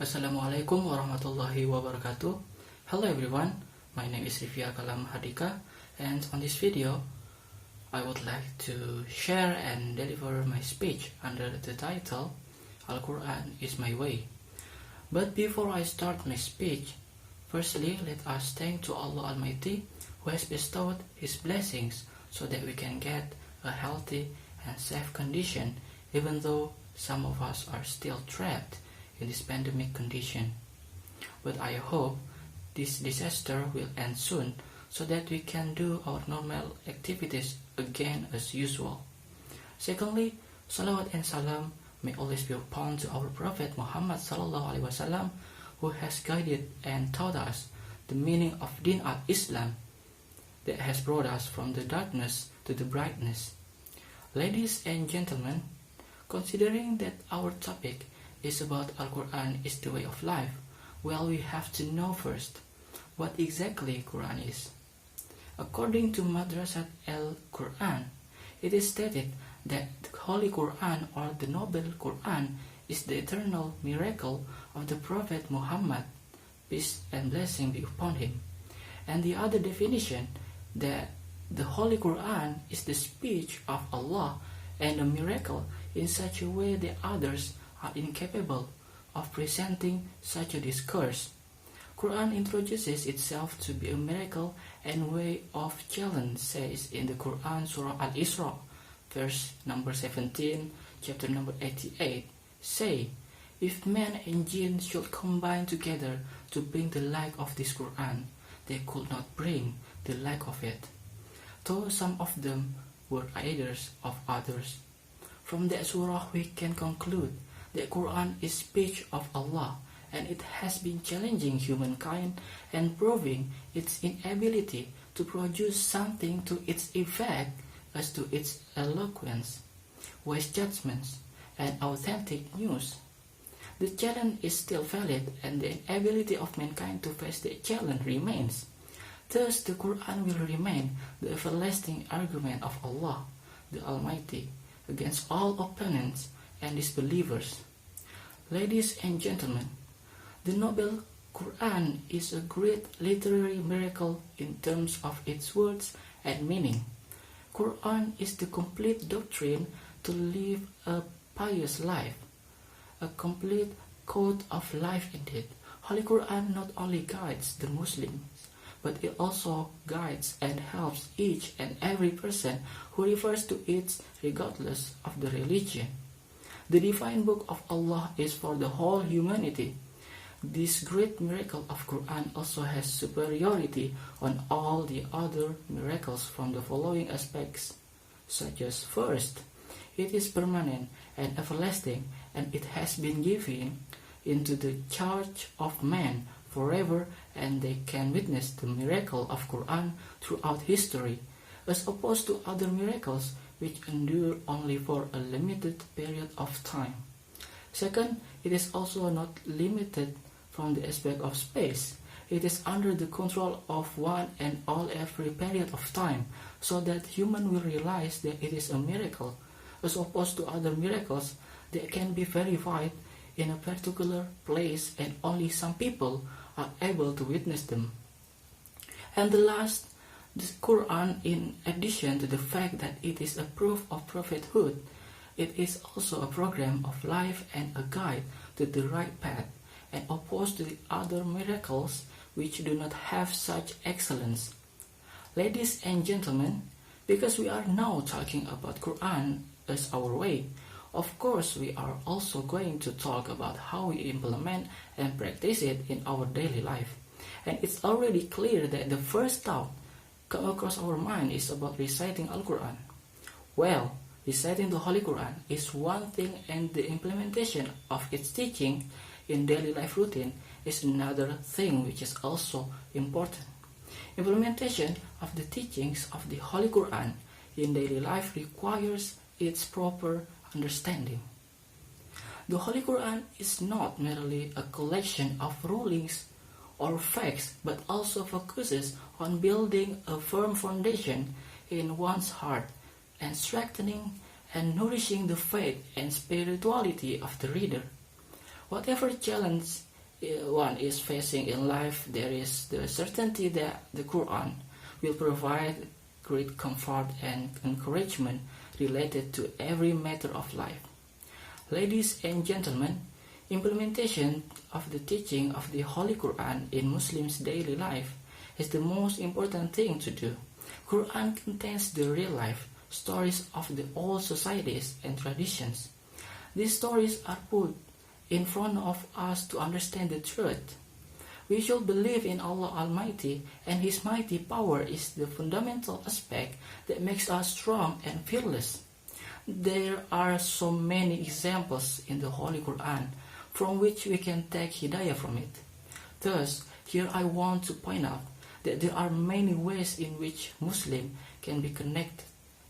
Assalamualaikum warahmatullahi wabarakatuh. Hello everyone, my name is Rifia Kalam Hadika, and on this video I would like to share and deliver my speech under the title Al-Quran is my way. But before I start my speech, firstly let us thank to Allah Almighty who has bestowed His blessings so that we can get a healthy and safe condition, even though some of us are still trapped in this pandemic condition. But I hope this disaster will end soon so that we can do our normal activities again as usual. Secondly, salawat and salam may always be upon to our Prophet Muhammad sallallahu alaihi wasallam, who has guided and taught us the meaning of Din al-Islam that has brought us from the darkness to the brightness. Ladies and gentlemen, considering that our topic is about Al-Quran is the way of life, well, we have to know first what exactly Quran is. According to Madrasat Al-Quran, it is stated that the Holy Quran or the Noble Quran is the eternal miracle of the Prophet Muhammad, peace and blessing be upon him. And the other definition, that the Holy Quran is the speech of Allah and a miracle in such a way that others are incapable of presenting such a discourse. Quran introduces itself to be a miracle and way of challenge, says in the Quran Surah Al-Isra, verse number 17, chapter number 88, say, if man and jinn should combine together to bring the like of this Quran, they could not bring the like of it, though some of them were aiders of others. From that surah we can conclude the Quran is speech of Allah, and it has been challenging humankind and proving its inability to produce something to its effect as to its eloquence, wise judgments, and authentic news. The challenge is still valid, and the inability of mankind to face the challenge remains. Thus, the Quran will remain the everlasting argument of Allah, the Almighty, against all opponents and disbelievers. Ladies and gentlemen, the Noble Quran is a great literary miracle in terms of its words and meaning. Quran is the complete doctrine to live a pious life, a complete code of life indeed. Holy Quran not only guides the Muslims, but it also guides and helps each and every person who refers to it regardless of the religion. The divine book of Allah is for the whole humanity. This great miracle of Quran also has superiority on all the other miracles from the following aspects, such as first, it is permanent and everlasting, and it has been given into the charge of man forever, and they can witness the miracle of Quran throughout history, as opposed to other miracles which endure only for a limited period of time. Second, it is also not limited from the aspect of space. It is under the control of one and all every period of time, so that human will realize that it is a miracle, as opposed to other miracles that can be verified in a particular place and only some people are able to witness them. And the last, the Quran, in addition to the fact that it is a proof of prophethood, it is also a program of life and a guide to the right path, and opposed to the other miracles which do not have such excellence. Ladies and gentlemen, because we are now talking about Quran as our way, of course we are also going to talk about how we implement and practice it in our daily life. And it's already clear that the first thought come across our mind is about reciting Al-Quran. Well, reciting the Holy Quran is one thing, and the implementation of its teaching in daily life routine is another thing which is also important. Implementation of the teachings of the Holy Quran in daily life requires its proper understanding. The Holy Quran is not merely a collection of rulings or facts, but also focuses on building a firm foundation in one's heart and strengthening and nourishing the faith and spirituality of the reader. Whatever challenge one is facing in life, there is the certainty that the Quran will provide great comfort and encouragement related to every matter of life. Ladies and gentlemen, implementation of the teaching of the Holy Quran in Muslims' daily life is the most important thing to do. Quran contains the real life stories of the old societies and traditions. These stories are put in front of us to understand the truth. We should believe in Allah Almighty, and His mighty power is the fundamental aspect that makes us strong and fearless. There are so many examples in the Holy Quran from which we can take hidayah from it. Thus, here I want to point out that there are many ways in which Muslim can be connected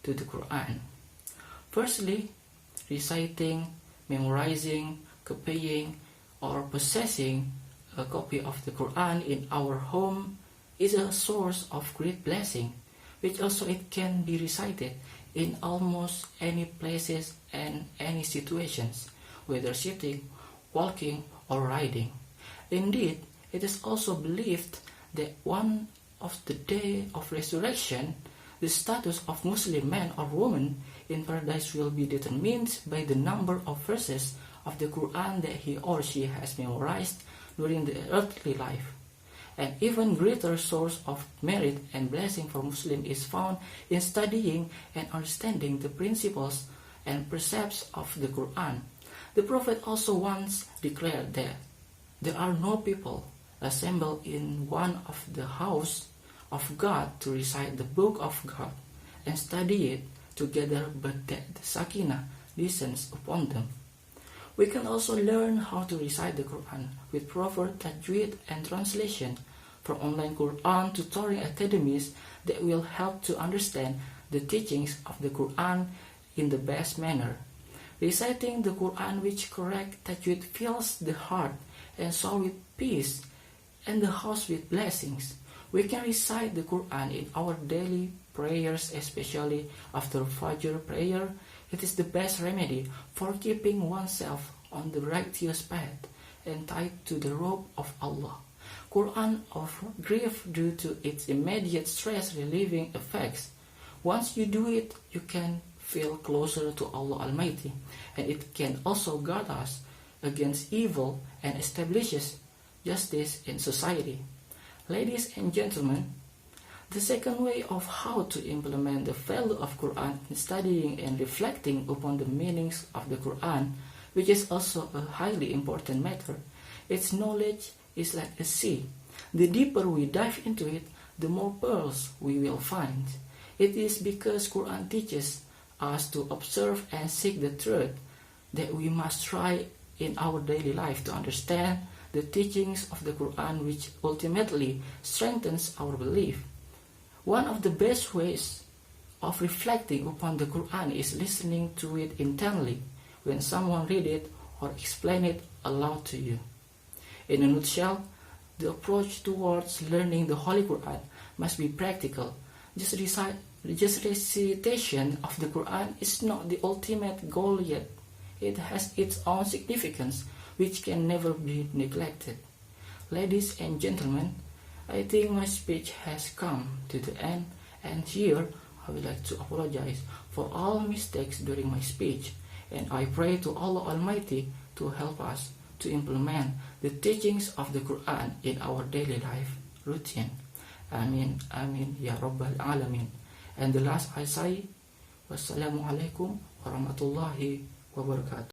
to the Quran. Firstly, reciting, memorizing, copying, or possessing a copy of the Quran in our home is a source of great blessing, which also it can be recited in almost any places and any situations, whether sitting, walking, or riding. Indeed, it is also believed that one of the day of resurrection, the status of Muslim man or woman in paradise will be determined by the number of verses of the Quran that he or she has memorized during the earthly life. An even greater source of merit and blessing for Muslim is found in studying and understanding the principles and precepts of the Quran. The Prophet also once declared that there are no people assembled in one of the house of God to recite the book of God and study it together, but that the Sakinah descends upon them. We can also learn how to recite the Quran with proper tajweed and translation from online Quran tutoring academies that will help to understand the teachings of the Quran in the best manner. Reciting the Quran with correct tajweed fills the heart and soul with peace and the house with blessings. We can recite the Quran in our daily prayers, especially after Fajr prayer. It is the best remedy for keeping oneself on the righteous path and tied to the rope of Allah. Quran of grief due to its immediate stress relieving effects. Once you do it, you can feel closer to Allah Almighty, and it can also guard us against evil and establishes justice in society. Ladies and gentlemen, the second way of how to implement the value of Quran in studying and reflecting upon the meanings of the Quran, which is also a highly important matter. Its knowledge is like a sea. The deeper we dive into it, the more pearls we will find. It is because Quran teaches us to observe and seek the truth that we must try in our daily life to understand the teachings of the Quran, which ultimately strengthens our belief. One of the best ways of reflecting upon the Quran is listening to it intently when someone read it or explain it aloud to you. In a nutshell, the approach towards learning the Holy Quran must be practical. Just recitation of the Quran is not the ultimate goal yet. It has its own significance, which can never be neglected. Ladies and gentlemen, I think my speech has come to the end, and here I would like to apologize for all mistakes during my speech, and I pray to Allah Almighty to help us to implement the teachings of the Quran in our daily life routine. Amin, amin, ya Rabbal Alamin. And the last I say, wassalamu alaikum warahmatullahi wabarakatuh.